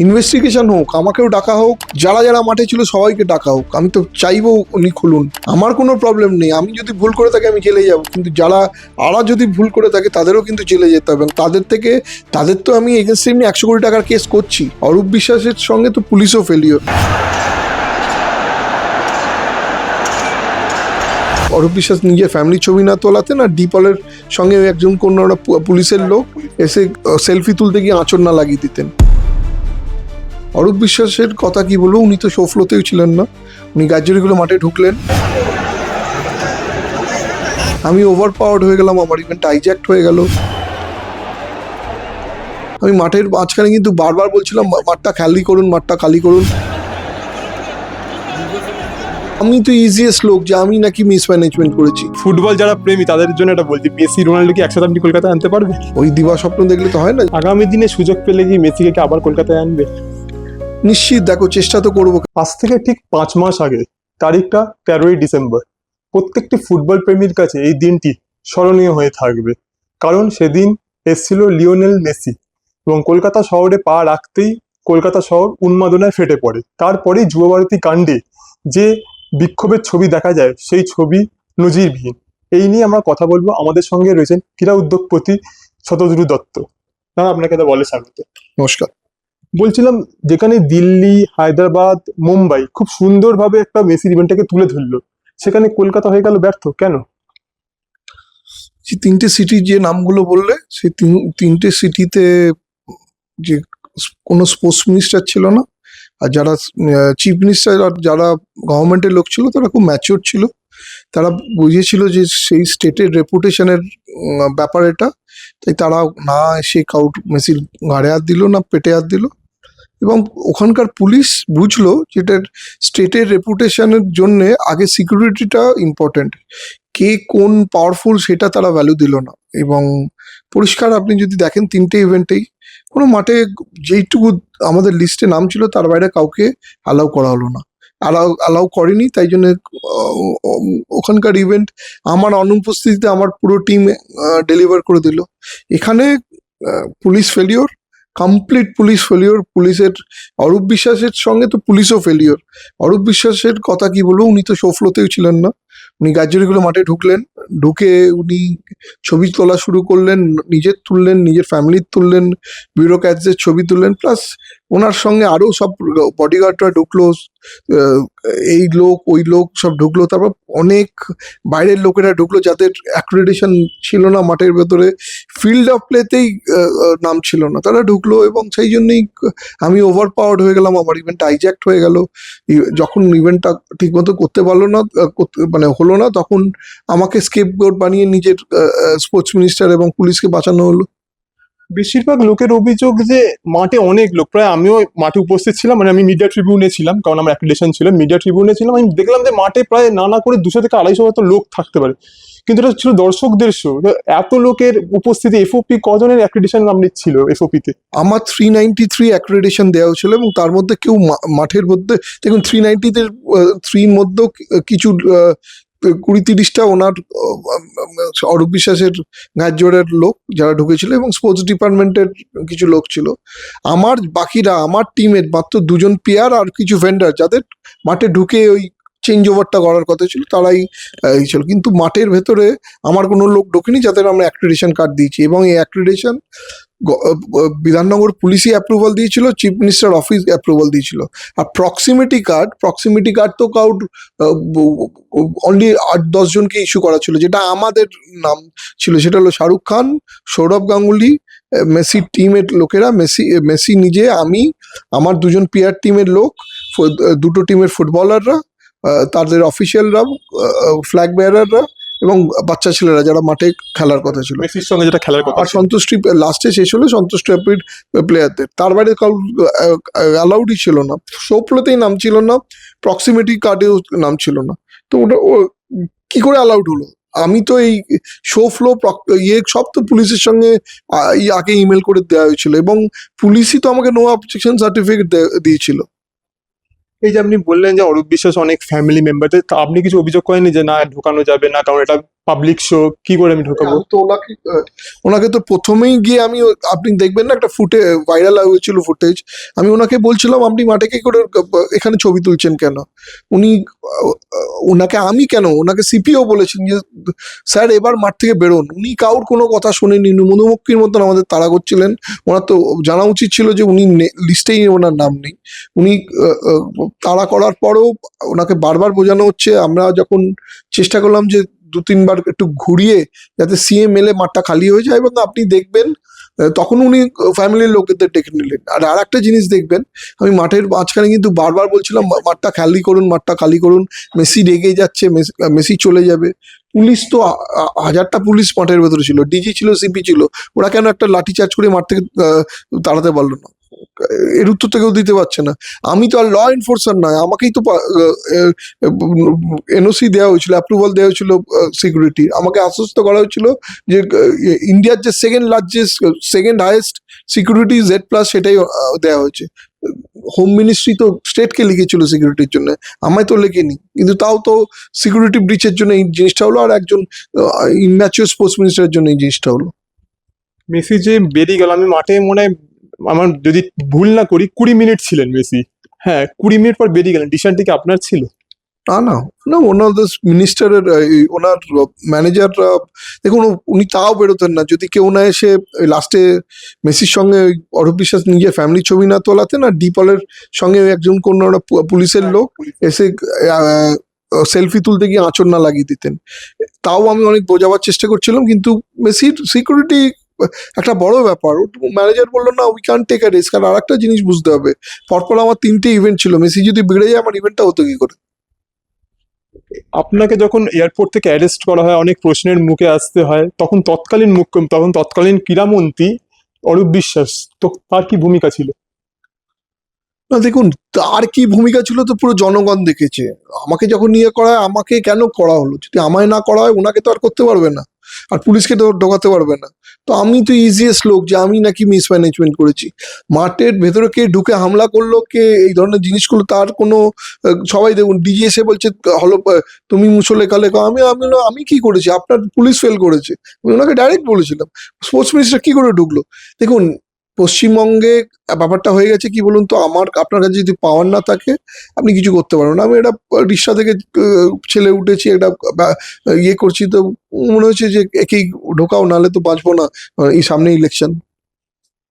Investigation হোক, আমাকেও ডাকা হোক, যারা যারা মাঠে ছিল সবাইকে ডাকা হোক। আমি তো চাইবো উনি খুলুন, আমার কোনো প্রবলেম নেই। আমি যদি ভুল করে থাকি আমি জেলে যাব, কিন্তু যারা যদি ভুল করে থাকে তাদেরও কিন্তু জেলে যেতে হবে। এবং তাদের তো আমি এগেনস্ট এমনি 100 কোটি টাকার কেস করছি। অরূপ বিশ্বাসের সঙ্গে তো পুলিশও ফেলিওর। অরূপ বিশ্বাস নিজের ফ্যামিলির ছবি না তোলাতে না, ডিপলের সঙ্গে একজন কোনো পুলিশের লোক এসে সেলফি তুলতে গিয়ে আঁচড় না লাগিয়ে দিতেন। অরূপ বিশ্বাসের কথা কি বলবো, উনি তো শো ফ্লোতেও ছিলেন না, উনি গাজরিগুলো মাঠে ঢুকলেন। আমি ওভার পাওয়ার্ড হয়ে গেলাম, আমার ইভেন্ট হাইজ্যাক্ট হয়ে গেল। আমি মাঠের মাঝখানে কিন্তু বারবার বলছিলাম মাঠটা খালি করুন, মাঠটা খালি করুন। আমি তো ইজিয়েস্ট লোক যে আমি নাকি মিসম্যানেজমেন্ট করেছি। ফুটবল যারা প্রেমী তাদের জন্য এটা বলছি, মেসি রোনাল্ডো কি একসাথে আপনি কলকাতায় আনতে পারবে? ওই দিবা স্বপ্ন দেখলে তো হয় না। আগামী দিনে সুযোগ পেলে কি মেসিকে কি আবার কলকাতায় আনবে? নিশ্চিত, দেখো চেষ্টা তো করবো। আজ থেকে ঠিক 5 মাস আগে, তারিখটা 13ই ডিসেম্বর, প্রত্যেকটি ফুটবল প্রেমীর কাছে এই দিনটি স্মরণীয় হয়ে থাকবে। কারণ সেদিন এসেছিল লিওনেল মেসি এবং কলকাতা শহরে পা রাখতেই কলকাতা শহর উন্মাদনায় ফেটে পড়ে। তারপরেই যুবভারতী কাণ্ডে যে বিক্ষোভের ছবি দেখা যায়, সেই ছবি নজিরবিহীন। এই নিয়ে আমরা কথা বলবো। আমাদের সঙ্গে রয়েছেন ক্রীড়া উদ্যোগপতি শতদ্রু দত্ত। না, আপনাকে তো বলে স্বাগত। নমস্কার। বলছিলাম, যেখানে দিল্লি, হায়দ্রাবাদ, মুম্বাই খুব সুন্দরভাবে একটা মেসির ইভেন্টটাকে তুলে ধরলো, সেখানে কলকাতা হয়ে গেল ব্যর্থ কেন? যে তিনটে সিটির যে নামগুলো বললে, সেই তিনটে সিটিতে যে কোনো স্পোর্টস মিনিস্টার ছিল না, আর যারা চিফ মিনিস্টার আর যারা গভর্নমেন্টের লোক ছিল তারা খুব ম্যাচিওর ছিল। তারা বুঝিয়েছিল যে সেই স্টেটের রেপুটেশনের ব্যাপার এটা, তাই তারা না এসে কাউট মেসির ঘাড়ে হাত দিল না পেটে হাত দিল। এবং ওখানকার পুলিশ বুঝলো যেটা স্টেটের রেপুটেশনের জন্যে আগে সিকিউরিটিটা ইম্পর্টেন্ট, কে কোন পাওয়ারফুল সেটা তারা ভ্যালু দিল না। এবং পরিষ্কার আপনি যদি দেখেন তিনটে ইভেন্টেই কোনো মাঠে যেইটুকু আমাদের লিস্টে নাম ছিল তার বাইরে কাউকে অ্যালাউ করা হলো না, অ্যালাউ করেনি। তাই জন্য ওখানকার ইভেন্ট আমার অনুপস্থিতিতে আমার পুরো টিম ডেলিভার করে দিল। এখানে police failure, complete police failure. পুলিশের অরূপ বিশ্বাসের সঙ্গে তো পুলিশও ফেলিওর। অরূপ বিশ্বাসের কথা কি বলবো, উনি তো শো ফ্লোতেও ছিলেন না, উনি গাজরিগুলো মাঠে ঢুকলেন। ঢুকে উনি ছবি তোলা শুরু করলেন, নিজের তুললেন, নিজের ফ্যামিলির তুললেন, বিউরোক্র্যাটসদের ছবি তুললেন, প্লাস ওনার সঙ্গে আরও সব বডিগার্ডরা ঢুকলো, এই লোক ওই লোক সব ঢুকলো। তারপর অনেক বাইরের লোকেরা ঢুকলো যাদের অ্যাক্রেডিটেশন ছিল না মাঠের ভেতরে, ফিল্ড অফ প্লেতেই নাম ছিল না, তারা ঢুকলো। এবং সেই জন্যই আমি ওভার পাওয়ার্ড হয়ে গেলাম, আমার ইভেন্ট হাইজ্যাক্ট হয়ে গেল। যখন ইভেন্টটা ঠিকমতো করতে পারলো না, মানে হলো না, তখন আমাকে স্কেপগোট বানিয়ে নিজের স্পোর্টস মিনিস্টার এবং পুলিশকে বাঁচানো হলো। বেশিরভাগ লোকের অভিযোগ যে মাঠে অনেক লোক, প্রায় আমিও মাঠে উপস্থিত ছিলাম, মানে আমি মিডিয়া ট্রিবিউনে ছিলাম, কারণ আমার অ্যাক্রিডিটেশন ছিল, মিডিয়া ট্রিবিউনে ছিলাম। আমি দেখলাম যে মাঠে প্রায় না করে 200 থেকে 250 মতো লোক থাকতে পারে, কিন্তু এটা ছিল দর্শকদের শো। এত লোকের উপস্থিতি, এফওপি কজনের অ্যাক্রিডিটেশন কমপ্লিট ছিল এফওপিতে? আমার 393 অ্যাক্রেডিটেশন দেওয়া ছিল, এবং তার মধ্যে কেউ মাঠের মধ্যে দেখুন 390-তে 3 মধ্যেও কিছু 20-30টা ওনার অরূপ বিশ্বাসের গায়ের জোরের লোক যারা ঢুকেছিল, এবং স্পোর্টস ডিপার্টমেন্টের কিছু লোক ছিল। আমার বাকিরা, আমার টিমের মাত্র 2জন পেয়ার আর কিছু ভেন্ডার যাদের মাঠে ঢুকে ওই চেঞ্জ ওভারটা করার কথা ছিল, তারাই ছিল। কিন্তু মাঠের ভেতরে আমার কোনো লোক ঢোকেনি যাদের আমরা অ্যাক্রেডিটেশন কার্ড দিয়েছি। এবং এই অ্যাক্রেডিটেশন বিধাননগর পুলিশই অ্যাপ্রুভাল দিয়েছিল, চিফ মিনিস্টার অফিস অ্যাপ্রুভাল দিয়েছিল। আর প্রক্সিমিটি কার্ড তো কাউড অনলি 8-10 জনকে ইস্যু করা ছিল, যেটা আমাদের নাম ছিল। সেটা হলো শাহরুখ খান, সৌরভ গাঙ্গুলি, মেসির টিমের লোকেরা, মেসি নিজে, আমি, আমার 2জন পিয়ার টিমের লোক, 2টো টিমের ফুটবলাররা, তাদের অফিসিয়ালরা, ফ্ল্যাগ বেয়ারাররা, এবং বাচ্চা ছেলেরা যারা মাঠে খেলার কথা ছিল। মেসির সঙ্গে যেটা খেলার কথা। আর সন্তুষ্টি লাস্টে শেষ হলো সন্তুষ্ট প্লেয়ারদের, তার বাইরে কাউ অ্যালাউডই ছিল না। শো ফ্লোতেই নাম ছিল না, প্রক্সিমিটি কার্ডেও নাম ছিল না, তো ওটা কি করে অ্যালাউড হলো? আমি তো এই শো ফ্লো সব তো পুলিশের সঙ্গে আগে ইমেল করে দেওয়া হয়েছিল, এবং পুলিশই তো আমাকে নো অবজেকশন সার্টিফিকেট দিয়েছিল। এই যে আপনি বললেন যে অরূপ বিশ্বাস অনেক ফ্যামিলি মেম্বারদের, আপনি কিছু অভিযোগ করেননি যে না ঢোকানো যাবে না, কারণ এটা পাবলিক শো, কি করে আমি ঢোকাবো? আমি তো ওনাকে তো প্রথমেই গিয়ে আপনি দেখবেন না, একটা ভাইরাল হয়েছিল ফুটেজ। আমি ওনাকে বলছিলাম আপনি মাঠে কি করে এখানে ছবি তুলছেন কেন? উনি ওনাকে আমি কেন ওনাকে সিপিও বলেছেন যে স্যার এবার মাঠ থেকে বেরোন। উনি কাউর কোনো কথা শোনেননি, মধুমক্ষীর মতন আমাদের তাড়া করছিলেন। ওনার তো জানা উচিত ছিল যে উনি লিস্টেই ওনার নাম নেই। উনি তাড়া করার পরেও ওনাকে বারবার বোঝানো হচ্ছে। আমরা যখন চেষ্টা করলাম যে 2-3 বার একটু ঘুরিয়ে যাতে সিএম এলে মাঠটা খালি হয়ে যায়, এবং আপনি দেখবেন তখন উনি ফ্যামিলির লোকেদের ডেকে নিলেন। আর একটা জিনিস দেখবেন, আমি মাঠের মাঝখানে কিন্তু বারবার বলছিলাম মাঠটা খালি করুন, মাঠটা খালি করুন। মেসি রেগে যাচ্ছে, মেসি চলে যাবে। পুলিশ তো হাজারটা পুলিশ মাঠের ভেতরে ছিল, ডিজি ছিল, সিপি ছিল। ওরা কেন একটা লাঠি চার্জ করে মাঠ থেকে তাড়াতে পারলো না? এর উত্তর তো কেউ দিতে পারছে না। আমি তো আর ল এনফোর্সার নয়, আমাকেই তো এনওসি দেওয়া হয়েছিল, অ্যাপ্রুভাল দেওয়া হয়েছিল সিকিউরিটি। আমাকে আশ্বস্ত করা হয়েছিল যে ইন্ডিয়ার যে সেকেন্ড হাইয়েস্ট সিকিউরিটি Z+, সেটাই দেওয়া হয়েছে। হোম মিনিস্ট্রি তো স্টেটকে লিখেছিল সিকিউরিটির জন্য, আমায় তো লেখেনি। কিন্তু তাও তো সিকিউরিটি ব্রিচের জন্য এই জিনিসটা হলো, আর একজন ইম্যাচিওর স্পোর্টস মিনিস্টারের জন্য এই জিনিসটা হলো। মেসি যে বেরিয়ে গেল, আমি মাঠে মনে হয় আমার যদি ভুল না করি 20 মিনিট ছিলেন মেসি। হ্যাঁ, 20 মিনিট পর বেরিয়ে গেলেন। ডিসিশনটি কি আপনার ছিল? না না না, ওনার মিনিস্টারের ওনার ম্যানেজাররা, দেখুন উনি তাও বেরোতেন না যদি কেউ না এসে লাস্টে মেসির সঙ্গে অরূপ বিশ্বাস নিজের ফ্যামিলি ছবি না তোলাতেন, আর ডিপলের সঙ্গে একজন কোনো একটা পুলিশের লোক এসে সেলফি তুলতে গিয়ে আঁচড় না লাগিয়ে দিতেন। তাও আমি অনেক বোঝাবার চেষ্টা করছিলাম, কিন্তু মেসির সিকিউরিটি একটা বড় ব্যাপার। ম্যানেজার বললো না, we can take a risk. আর আরেকটা জিনিস বুঝতে হবে, পরপর আমার 3টে ইভেন্ট ছিল, মেসি যদি বেড়ে যায় আমার ইভেন্টটা হতো কি করে? আপনাকে যখন এয়ারপোর্ট থেকে অ্যারেস্ট করা হয়, অনেক প্রশ্নের মুখে আসতে হয়, তখন তৎকালীন ক্রীড়ামন্ত্রী অরূপ বিশ্বাস, তো তার কি ভূমিকা ছিল? না দেখুন, তার কি ভূমিকা ছিল তো পুরো জনগণ দেখেছে। আমাকে যখন নিয়ে করা হয়, আমাকে কেন করা হলো? যদি আমায় না করা হয়, ওনাকে তো আর করতে পারবে না, আর পুলিশকে তো ঢোকাতে পারবে না। তো আমি তো ইজিয়েস্ট লোক যে আমি নাকি মিসম্যানেজমেন্ট করেছি। মাঠের ভেতরে কে ঢুকে হামলা করলো, কে এই ধরনের জিনিসগুলো, তার কোনো সবাই দেখুন ডিজি এসে বলছে হলো তুমি মুছো লেখালেখা। আমি আমি বললাম, আমি কি করেছি? আপনার পুলিশ ফেল করেছে। আমি ওনাকে ডাইরেক্ট বলেছিলাম। স্পোর্টস মিনিস্টার কি করে ঢুকলো? দেখুন, পশ্চিমবঙ্গে ব্যাপারটা হয়ে গেছে কি বলুন তো, আপনার কাছে যদি পাওয়ার না থাকে আপনি কিছু করতে পারবেন না। আমি এটা রিক্সা থেকে ছেলে উঠেছি, একটা ইয়ে করছি, তো মনে হচ্ছে যে একেই ঢোকাও, নাহলে তো বাঁচবো না। এই সামনে ইলেকশন।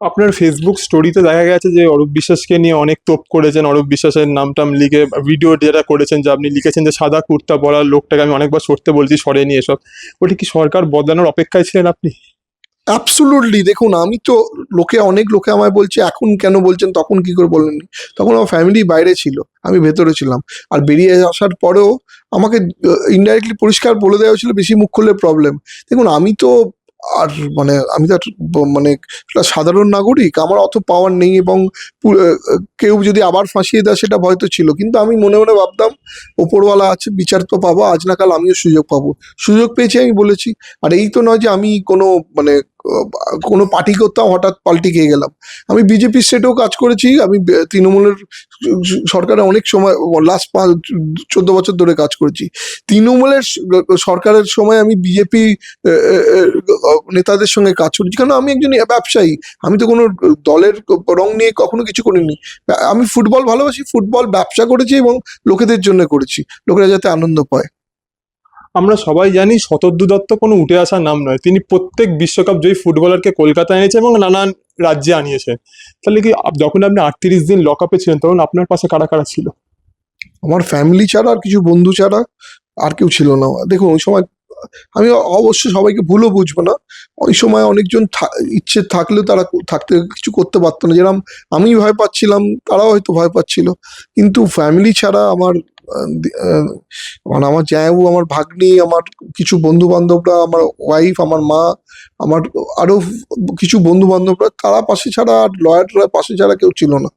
আপনার ফেসবুক স্টোরিতে দেখা গেছে যে অরূপ বিশ্বাসকে নিয়ে অনেক তোপ করেছেন, অরূপ বিশ্বাসের নামটাম লিখে ভিডিও যেটা করেছেন, যে আপনি লিখেছেন যে সাদা কুর্তা পরা লোকটাকে আমি অনেকবার সরতে বলছি, সরেনি এসব। ওটি কি সরকার বদলানোর অপেক্ষায় ছিলেন আপনি? অ্যাবসুলুটলি। দেখুন, আমি তো অনেক লোকে আমায় বলছে এখন কেন বলছেন, তখন কি করে বলেননি? তখন আমার ফ্যামিলি বাইরে ছিল, আমি ভেতরে ছিলাম। আর বেরিয়ে আসার পরেও আমাকে ইনডাইরেক্টলি পরিষ্কার বলে দেওয়া হয়েছিল বেশি মুখ খুললে প্রবলেম। দেখুন, আমি তো আর মানে আমি তো আর মানে একটা সাধারণ নাগরিক, আমার অত পাওয়ার নেই, এবং কেউ যদি আবার ফাঁসিয়ে দেয় সেটা হয়তো ছিল, কিন্তু আমি মনে মনে ভাবতাম ওপরওয়ালা আছে, বিচার তো পাবো, আজ না কাল আমিও সুযোগ পাবো। সুযোগ পেয়েছি, আমি বলেছি। আর এই তো নয় যে আমি কোনো মানে কোনো পার্টি করতাম হঠাৎ পাল্টি খেয়ে গেলাম। আমি বিজেপি স্টেটেও কাজ করেছি, আমি তৃণমূলের সরকারে অনেক সময়, লাস্ট 14 বছর ধরে কাজ করেছি। তৃণমূলের সরকারের সময় আমি বিজেপি নেতাদের সঙ্গে কাজ করেছি, কারণ আমি একজন ব্যবসায়ী। আমি তো কোনো দলের রং নিয়ে কখনো কিছু করিনি। আমি ফুটবল ভালোবাসি, ফুটবল ব্যবসা করেছি, এবং লোকেদের জন্য করেছি, লোকেরা যাতে আনন্দ পায়। আমরা সবাই জানি শতদ্রু দত্ত কোনো উঠে আসার নাম নয়, তিনি প্রত্যেক বিশ্বকাপ জয়ী ফুটবলারকে কলকাতায় এনেছে এবং নানান রাজ্যে আনিয়েছেন। তাহলে কি যখন আপনি 38 দিন লক আপে ছিলেন, তখন আপনার পাশে কারা কারা ছিল? আমার ফ্যামিলি ছাড়া আর কিছু বন্ধু ছাড়া আর কেউ ছিল না। দেখুন, ওই সময় আমি অবশ্যই সবাইকে ভুলও বুঝবো না, ওই সময় অনেকজন ইচ্ছে থাকলেও তারা থাকতে কিছু করতে পারতো না। যেরকম আমি ভয় পাচ্ছিলাম, তারাও হয়তো ভয় পাচ্ছিল। কিন্তু ফ্যামিলি ছাড়া আমার মানে আমার জায়াবু, আমার ভাগ্নি, আমার কিছু বন্ধু বান্ধবরা, আমার ওয়াইফ, আমার মা, আমার আরো কিছু বন্ধু বান্ধবরা, তারা পাশে ছাড়া, আর লয়াররা পাশে ছাড়া কেউ ছিল না।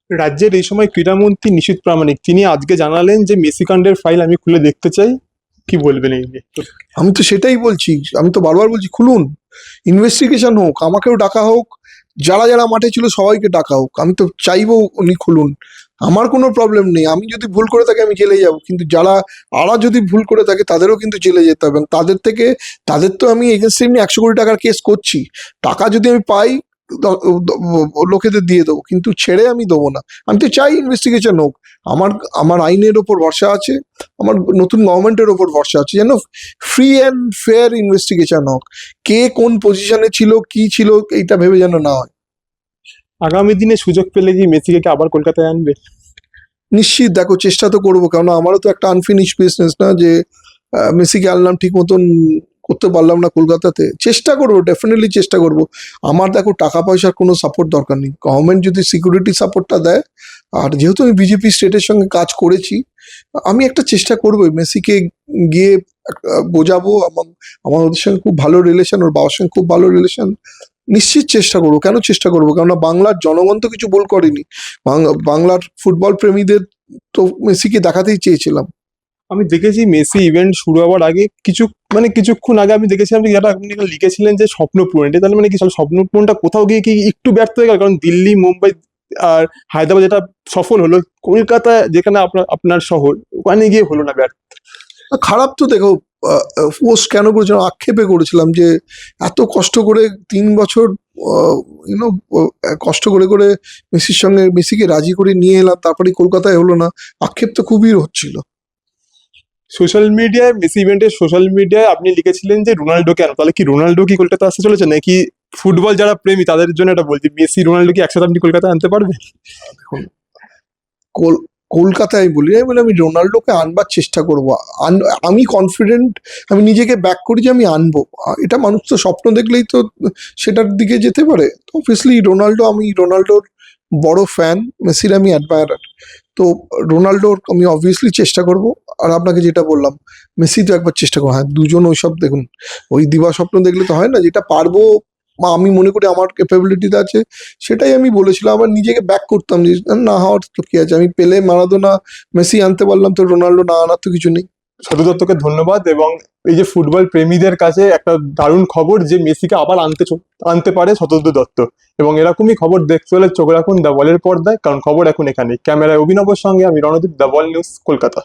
রাজ্যের এই সময় ক্রীড়ামন্ত্রী নিশীথ প্রামাণিক, তিনি আজকে জানালেন যে মেসি কাণ্ডের ফাইল আমি খুলে দেখতে চাই। কি বলবেন এই নিয়ে? আমি তো সেটাই বলছি, আমি তো বারবার বলছি খুলুন, ইনভেস্টিগেশন হোক, আমাকেও ডাকা হোক, যারা যারা মাঠে ছিল সবাইকে ডাকা হোক, আমি তো চাইবো উনি খুলুন, আমার কোনো প্রবলেম নেই, আমি যদি ভুল করে থাকি আমি জেলে যাব, কিন্তু যারা আরা যদি ভুল করে থাকে তাদেরও কিন্তু জেলে যেতে হবে, এবং তাদের তো আমি এগেনস্টে এমনি 100 কোটি টাকার কেস করছি, টাকা যদি আমি পাই লোকেদের দিয়ে দেবো, কিন্তু ছেড়ে আমি দেবো না। আমি তো চাই ইনভেস্টিগেশন হোক, আমার আমার আইনের ওপর ভরসা আছে, আমার নতুন গভর্নমেন্টের ওপর ভরসা আছে, যেন ফ্রি অ্যান্ড ফেয়ার ইনভেস্টিগেশন হোক, কে কোন পজিশনে ছিল কি ছিল এইটা ভেবে যেন না হয়। আগামী দিনে সুযোগ পেলে কি মেসিকে কি আবার কলকাতায় আনবে? নিশ্চিত, দেখো চেষ্টা তো করবো, কারণ আমারও তো একটা আনফিনিশ বিজনেস না যে মেসিকে আনলাম ঠিক মতন করতে পারলাম না কলকাতাতে, চেষ্টা করবো, ডেফিনেটলি চেষ্টা করবো। আমার দেখো টাকা পয়সার কোনো সাপোর্ট দরকার নেই, গভর্নমেন্ট যদি সিকিউরিটি সাপোর্টটা দেয়, আর যেহেতু আমি বিজেপি স্টেটের সঙ্গে কাজ করেছি, আমি একটা চেষ্টা করবোই মেসিকে গিয়ে বোঝাবো, এবং আমার ওদের সঙ্গে খুব ভালো রিলেশন, ওর বাবার সঙ্গে খুব ভালো রিলেশন, নিশ্চিত চেষ্টা করবো। কেন চেষ্টা করবো, কেননা বাংলার জনগণ তো কিছু ভুল করেনি, বাংলার ফুটবল প্রেমীদের তো মেসিকে দেখাতেই চেয়েছিলাম। আমি দেখেছি মেসি ইভেন্ট শুরু হওয়ার আগে কিছুক্ষণ আগে আমি দেখেছিলাম যে আপনি লিখেছিলেন যে স্বপ্ন পূরণ, এটা তাহলে মানে কি স্বপ্ন পূরণটা কোথাও গিয়ে কি একটু ব্যর্থ হয়ে গেল? কারণ দিল্লি, মুম্বাই আর হায়দ্রাবাদ যেটা সফল হলো, কলকাতা যেখানে আপনার শহর, ওখানে গিয়ে হলো না ব্যর্থ। খারাপ তো দেখো, পোস্ট কেন করেছিলাম, আক্ষেপে করেছিলাম যে এত কষ্ট করে 3 বছর ইউনো কষ্ট করে করে মেসিকে রাজি করে নিয়ে এলাম, তারপরে কলকাতায় হলো না, আক্ষেপ তো খুবই হচ্ছিল। সোশ্যাল মিডিয়ায় মেসি ইভেন্টের সোশ্যাল মিডিয়ায় আপনি লিখেছিলেন যে রোনাল্ডো কেন, তাহলে কি রোনাল্ডো কি কলকাতা আসতে চলেছে, নাকি ফুটবল যারা প্রেমী তাদের জন্য এটা বলছি, মেসি রোনাল্ডো কি একসাথে আপনি কলকাতায় আনতে পারবেন? দেখুন, কলকাতায় বলি না, মানে আমি রোনাল্ডোকে আনবার চেষ্টা করবো, আমি কনফিডেন্ট, আমি নিজেকে ব্যাক করি যে আমি আনবো, এটা মানুষ তো স্বপ্ন দেখলেই তো সেটার দিকে যেতে পারে। তো অবভিয়াসলি আমি রোনাল্ডোর বড় ফ্যান, মেসির আমি অ্যাডমায়ারার, তো রোনাল্ডোর আমি অবভিয়াসলি চেষ্টা করব। আর আপনাকে যেটা বললাম, মেসি তো একবার চেষ্টা করবো, হ্যাঁ দুজন ওইসব দেখুন, ওই দিবা স্বপ্ন দেখলে তো হয় না, যেটা পারবো বা আমি মনে করি আমার ক্যাপাবিলিটিতে আছে সেটাই আমি বলেছিলাম, আমার নিজেকে ব্যাক করতাম যে না হওয়ার তো কি আছে, আমি পেলে, মারাদোনা, মেসি আনতে পারলাম, তো রোনাল্ডো না আনার তো কিছু নেই। শত দত্তকে ধন্যবাদ, এবং এই যে ফুটবল প্রেমীদের কাছে একটা দারুণ খবর যে মেসিকে আবার আনতে পারে শতদ্র দত্ত, এবং এরকমই খবর দেখতে হলে চোখ রাখুন দ্য বলের পর্দায়, কারণ খবর এখন এখানে। ক্যামেরায় অভিনবের সঙ্গে আমি Randeep, the ball news, Kolkata.